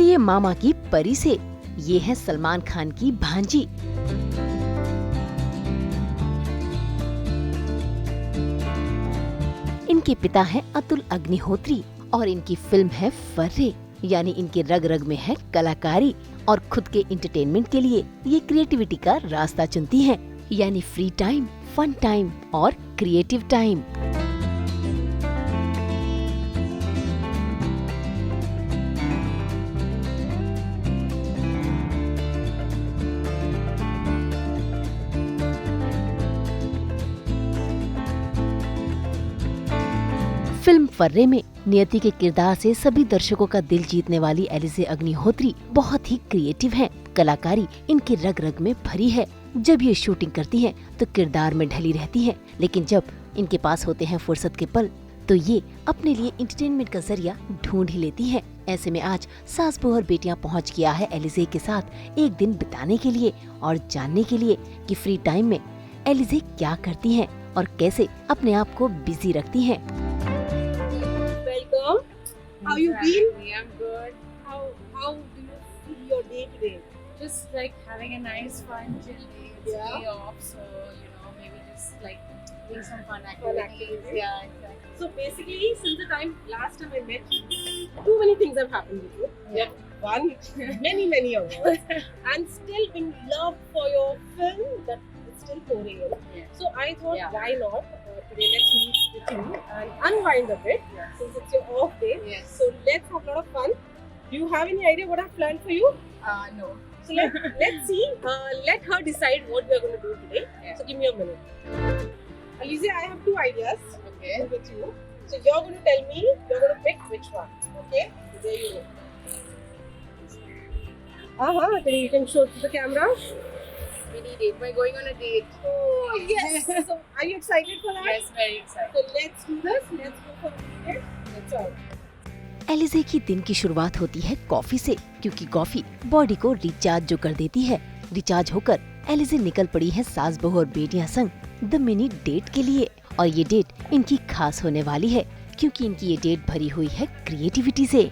मिलिए मामा की परी से, ये है सलमान खान की भांजी। इनके पिता हैं अतुल अग्निहोत्री और इनकी फिल्म है फर्रे, यानी इनके रग रग में है कलाकारी और खुद के एंटरटेनमेंट के लिए ये क्रिएटिविटी का रास्ता चुनती हैं, यानी फ्री टाइम, फन टाइम और क्रिएटिव टाइम। फिल्म फर्रे में नियति के किरदार से सभी दर्शकों का दिल जीतने वाली एलिजे अग्निहोत्री बहुत ही क्रिएटिव हैं। कलाकारी इनके रग रग में भरी है। जब ये शूटिंग करती हैं तो किरदार में ढली रहती हैं, लेकिन जब इनके पास होते हैं फुर्सत के पल तो ये अपने लिए एंटरटेनमेंट का जरिया ढूंढ ही लेती हैं। ऐसे में आज सास बहू और बेटियां पहुंच गया है एलिजे के साथ एक दिन बिताने के लिए और जानने के लिए कि फ्री टाइम में एलिजे क्या करती हैं और कैसे अपने आप को बिजी रखती हैं। How you been? I'm good. How do you feel your day today? Just like having a nice fun chill day. It's Yeah. day off, so maybe just like doing some fun activities. Yeah, exactly. So basically, since the last time I met you, too many things have happened with you. You Yeah. have won many awards, and still been loved for your film that is still pouring in. Yeah. So I thought, Yeah. why not today? Let's meet with you and unwind a bit Yeah. since it's your off day. Yes. So let's have a lot of fun. Do you have any idea what I've planned for you? No. So let's see. Let her decide what we are going to do today. Yeah. So give me a minute. Alicia, I have two ideas Okay. with you. So you're going to tell me, you're going to pick which one. Okay? So there you go. Then you can show to the camera. Mini date. We're going on a date. Oh, yes. So are you excited for that? Yes, very excited. So let's do this. Let's go for a date. That's all. एलिजे की दिन की शुरुआत होती है coffee से, क्योंकि coffee body को recharge जो कर देती है। रिचार्ज होकर एलिजे निकल पड़ी है सास बहू और बेटियां संग द मिनी डेट के लिए। और ये डेट इनकी खास होने वाली है, क्योंकि इनकी ये डेट भरी हुई है क्रिएटिविटी से।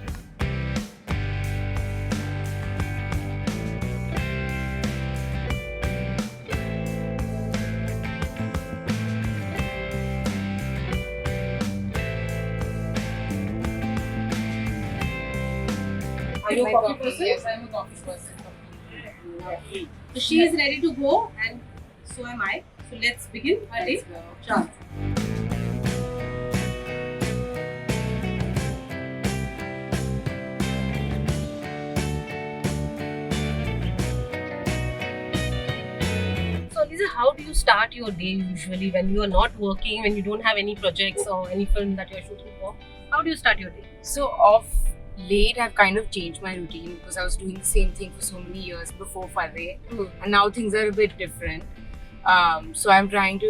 Are you a coffee person? Yes, I'm a coffee person. So she is ready to go and so am I. So let's begin our day. Let's go. Sure. So Lisa, how do you start your day usually when you are not working, when you don't have any projects or any film that you are shooting for? How do you start your day? So off late, I've kind of changed my routine because I was doing the same thing for so many years before Furre, and now things are a bit different. So I'm trying to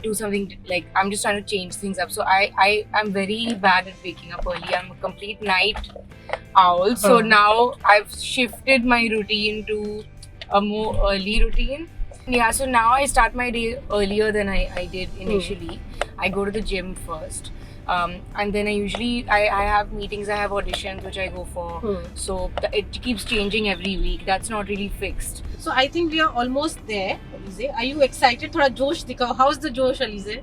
do something like I'm just trying to change things up. So I'm very bad at waking up early. I'm a complete night owl. So now I've shifted my routine to a more early routine. Yeah, so now I start my day earlier than I did initially. I go to the gym first. And then I have meetings, I have auditions which I go for. So it keeps changing every week. That's not really fixed. So I think we are almost there, Alize. Are you excited? Thoda josh dikhao. How's the josh, Alize?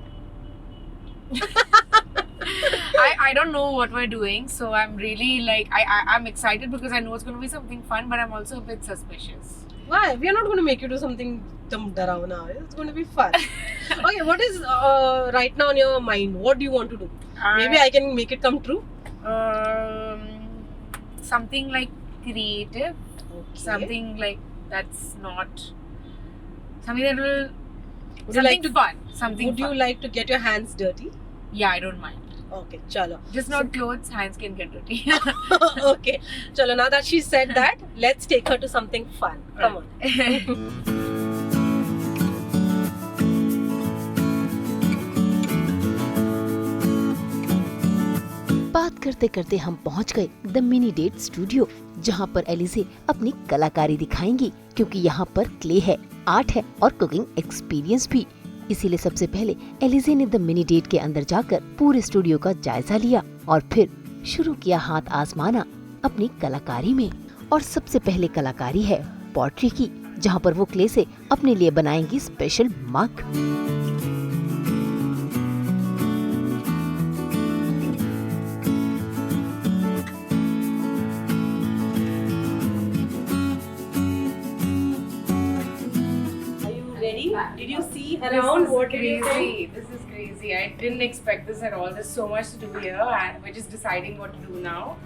I don't know what we're doing, so I'm really like I'm excited because I know it's going to be something fun, but I'm also a bit suspicious. Why? We are not going to make you do something darauna. It's going to be fun. Okay, what is right now in your mind? What do you want to do? Maybe I can make it come true. Something like creative. Okay. Something like that's not something that will Would you something like to? fun. Something Would fun. you like to get your hands dirty? Yeah, I don't mind. Okay, chalo. Just not clothes, hands can get dirty. Okay, chalo. Now that she said that, let's take her to something fun. Come on. बात करते करते हम पहुंच गए the mini date studio, जहां पर एलिजे अपनी कलाकारी दिखाएंगी, क्योंकि यहाँ पर क्ले है, आर्ट है और कुकिंग एक्सपीरियंस भी। इसीलिए सबसे पहले एलिजे ने द मिनी डेट के अंदर जाकर पूरे स्टूडियो का जायजा लिया और फिर शुरू किया हाथ आजमाना अपनी कलाकारी में। और सबसे पहले कलाकारी है पॉटरी की, जहाँ पर वो क्ले से अपने लिए बनाएंगी special mug. Are you ready? Did you see around? What did you think? This is crazy. I didn't expect this at all. There's so much to do here, and we're just deciding what to do now.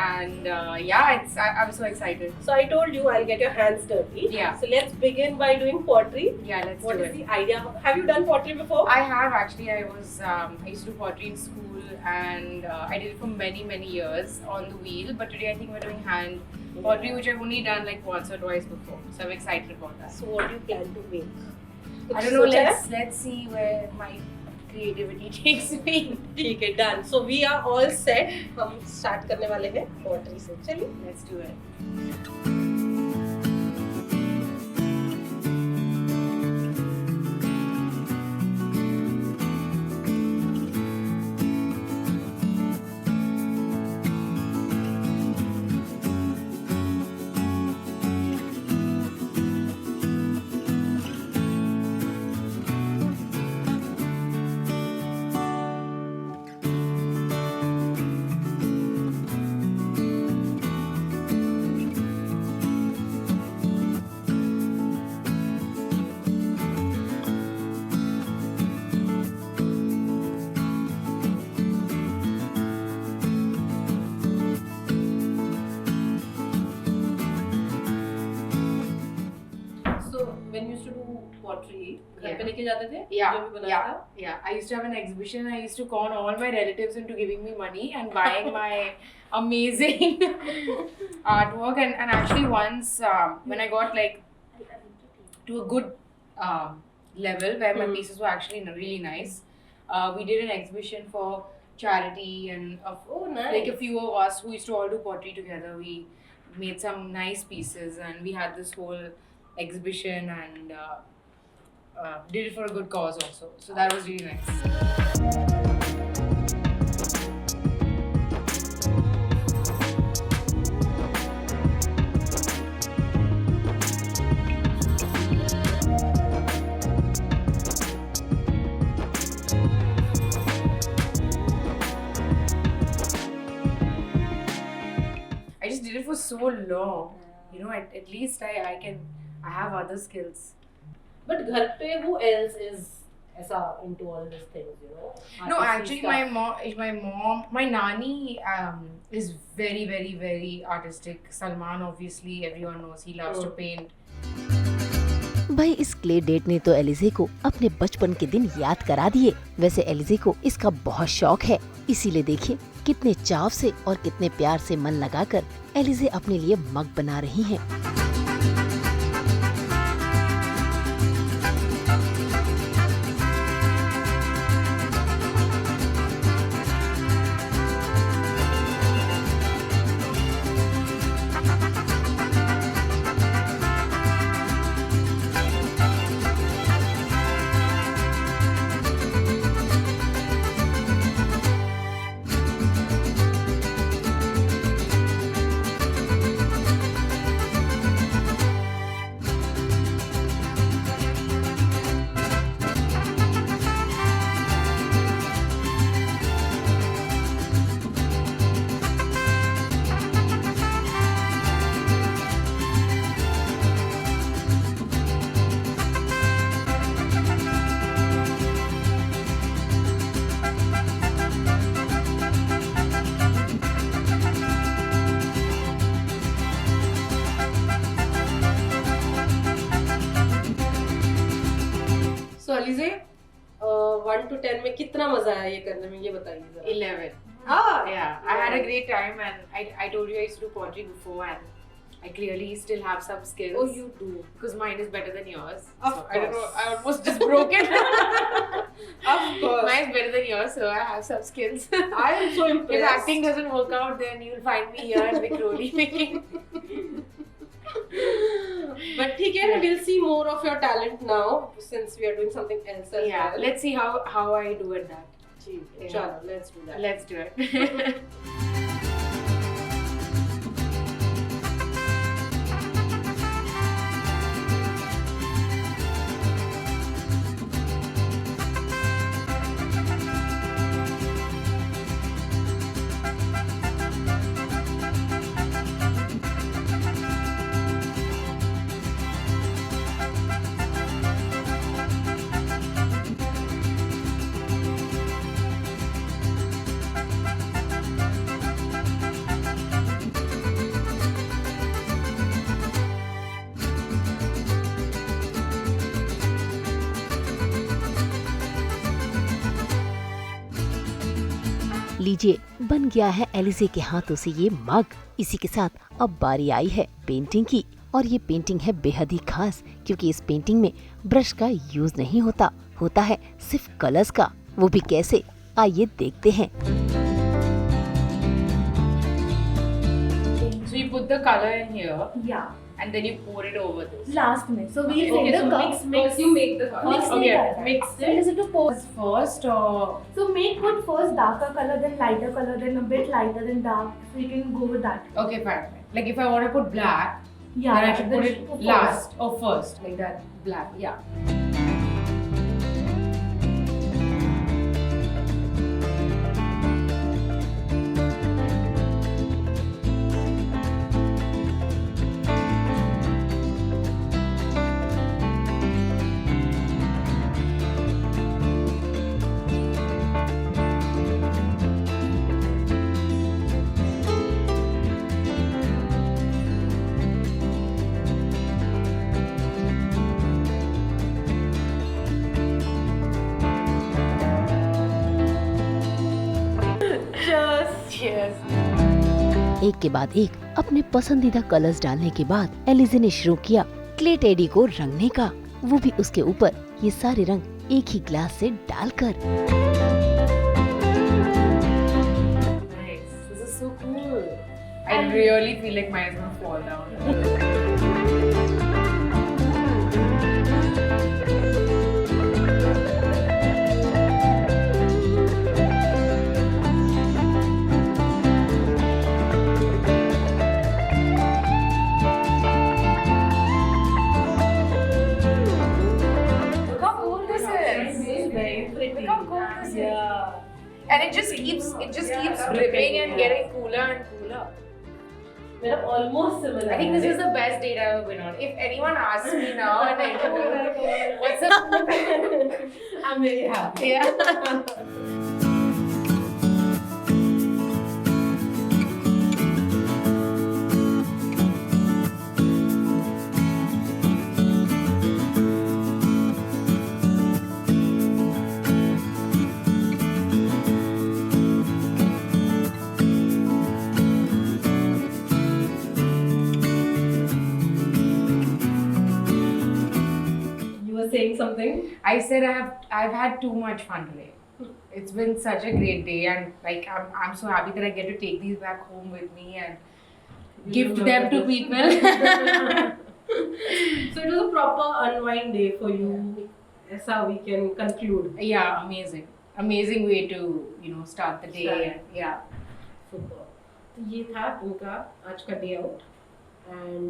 And I'm so excited. So I told you I'll get your hands dirty. Yeah. So let's begin by doing pottery. Yeah, let's What do is it. the idea? Have you done pottery before? I have actually. I used to do pottery in school, and I did it for many years on the wheel. But today I think we're doing hand pottery, which I've only done like once or twice before. So I'm excited about that. So what do you plan to make? I don't know. Let's see where my creativity takes me. ठीक है, done. So we are all set. हम start करने वाले हैं pottery से. चलिए. Let's do it. So when you used to do pottery, घर Yeah. पे लेके जाते थे? Yeah, जो भी बनाया था? yeah. I used to have an exhibition. I used to con all my relatives into giving me money and buying my amazing artwork. And actually once when I got like to a good level where my pieces were actually really nice, we did an exhibition for charity, and Oh, nice. like a few of us who used to all do pottery together, we made some nice pieces, and we had this whole exhibition, and did it for a good cause also. So that was really nice. I just did it for so long. You know, at least I have other skills. But घर पे who else is ऐसा into all these things, you know? No, Artisty actually, stuff. my nani is very artistic. Salman, obviously, everyone knows he loves to paint. भाई इस clay date ने तो एलिजे को अपने बचपन के दिन याद करा दिए। वैसे एलिजे को इसका बहुत शौक है, इसीलिए देखिए कितने चाव से और कितने प्यार से मन लगाकर एलिजे अपने लिए मग बना रही हैं। So Alize, 1 to 10 में कितना मजा आया ये करने में, ये बताइए जरा। 11. Ah, Yeah, I had a great time, and I told you I used to do pottery before, and I clearly still have some skills. Oh, you do. Because mine is better than yours. Of So, I don't know. course. I almost just broke it. Of course. Mine's better than yours, so I have some skills. I am so If impressed. acting doesn't work out, then you'll find me here in Vicroly making. But ठीक है, we'll see more of your talent now since we are doing something else as Yeah, well. let's see how I do at that. ठीक है, Yeah. चलो, let's do that. Let's do it. लीजिए, बन गया है एलिजे के हाथों से ये मग। इसी के साथ अब बारी आई है पेंटिंग की, और ये पेंटिंग है बेहद ही खास, क्योंकि इस पेंटिंग में ब्रश का यूज नहीं होता, होता है सिर्फ कलर्स का। वो भी कैसे, आइए देखते हैं। So you put the color in here Yeah, and then you pour it over this. last minute. So we'll Okay, take the so cup. mix. You make the color. Mix Okay, it. mix So is it it to pour? first or So put first darker color, then lighter color, then a bit lighter, then dark. So you can go with that. okay, fine. Like if I want to put black, Yeah. then I should put then it first. last or first, like that. Black, yeah. Cheers. एक के बाद एक अपने पसंदीदा colours डालने के बाद एलिजे ने शुरू किया क्ले टेडी को रंगने का, वो भी उसके ऊपर ये सारे रंग एक ही ग्लास से डालकर। Nice. This is so cool. I really feel like mine is gonna fall down. Look how cool this is. Very pretty. Look how cool this is. Yeah. And it just keeps dripping and getting cooler and cooler. They're almost similar. I think this is the best date I've ever been on. If anyone asks me now and I do, what's the I'm very happy. yeah. You were saying something? I said I've had too much fun today. It's been such a great day, and like I'm so happy that I get to take these back home with me and gift them to people. So it was a proper unwind day for you. That's how we can conclude. Yeah, amazing way to start the day. Start. And, yeah. Super. तो ये था उनका आज का day out, and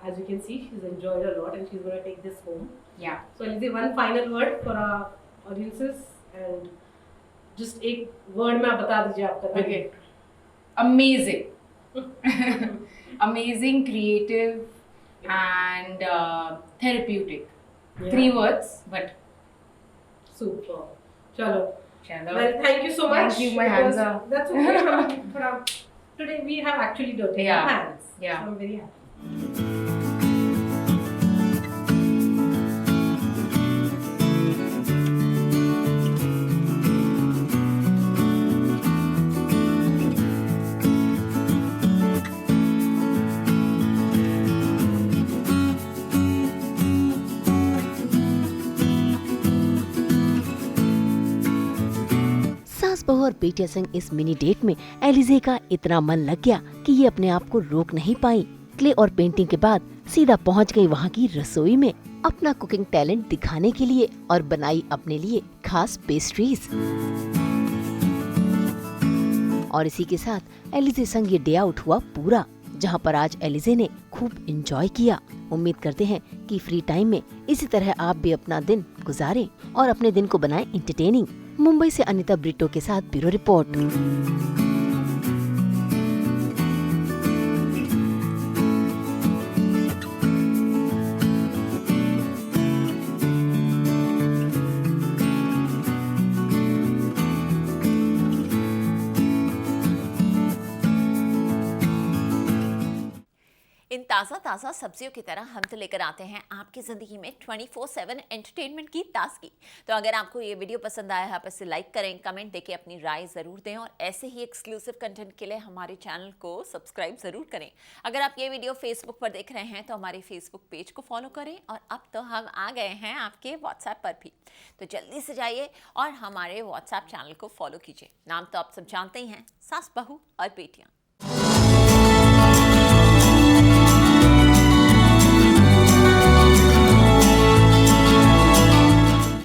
as you can see, she's enjoyed a lot, and she's going to take this home. Yeah. So I'll say one final word for our audiences, and just एक word में आप बता दीजिए आपका. Okay. Amazing. Amazing, creative, and therapeutic. Yeah. 3 words, but Super. चलो. chalo. Well, thank you so much. Thank you, my hands because are- That's okay. But today we have actually dirty Yeah. hands. Yeah. So I'm very happy. सास बहू और बेटिया संग इस mini date में एलिजे का इतना मन लग गया कि ये अपने आप को रोक नहीं पाई। क्ले और पेंटिंग के बाद सीधा पहुंच गई वहाँ की रसोई में अपना कुकिंग टैलेंट दिखाने के लिए, और बनाई अपने लिए खास पेस्ट्रीज। और इसी के साथ एलिजे संग ये डे आउट हुआ पूरा, जहाँ पर आज एलिजे ने खूब एंजॉय किया। उम्मीद करते हैं कि फ्री टाइम में इसी तरह आप भी अपना दिन गुजारें और अपने दिन को बनाएं एंटरटेनिंग। मुंबई से अनीता ब्रिटो के साथ ब्यूरो रिपोर्ट। In ताज़ा ताज़ा सब्जियों की तरह हम तो लेकर आते हैं आपकी ज़िंदगी में 24/7 एंटरटेनमेंट की ताजगी। तो अगर आपको ये वीडियो पसंद आया है आप इसे लाइक करें, कमेंट देके अपनी राय ज़रूर दें और ऐसे ही एक्सक्लूसिव कंटेंट के लिए हमारे चैनल को सब्सक्राइब ज़रूर करें। अगर आप ये वीडियो फेसबुक पर देख रहे हैं तो हमारे फेसबुक पेज को फॉलो करें और अब तो हम आ गए हैं आपके व्हाट्सएप पर भी, तो जल्दी से जाइए और हमारे व्हाट्सएप चैनल को फॉलो कीजिए। नाम तो आप सब जानते ही हैं, सास बहू और बेटियाँ।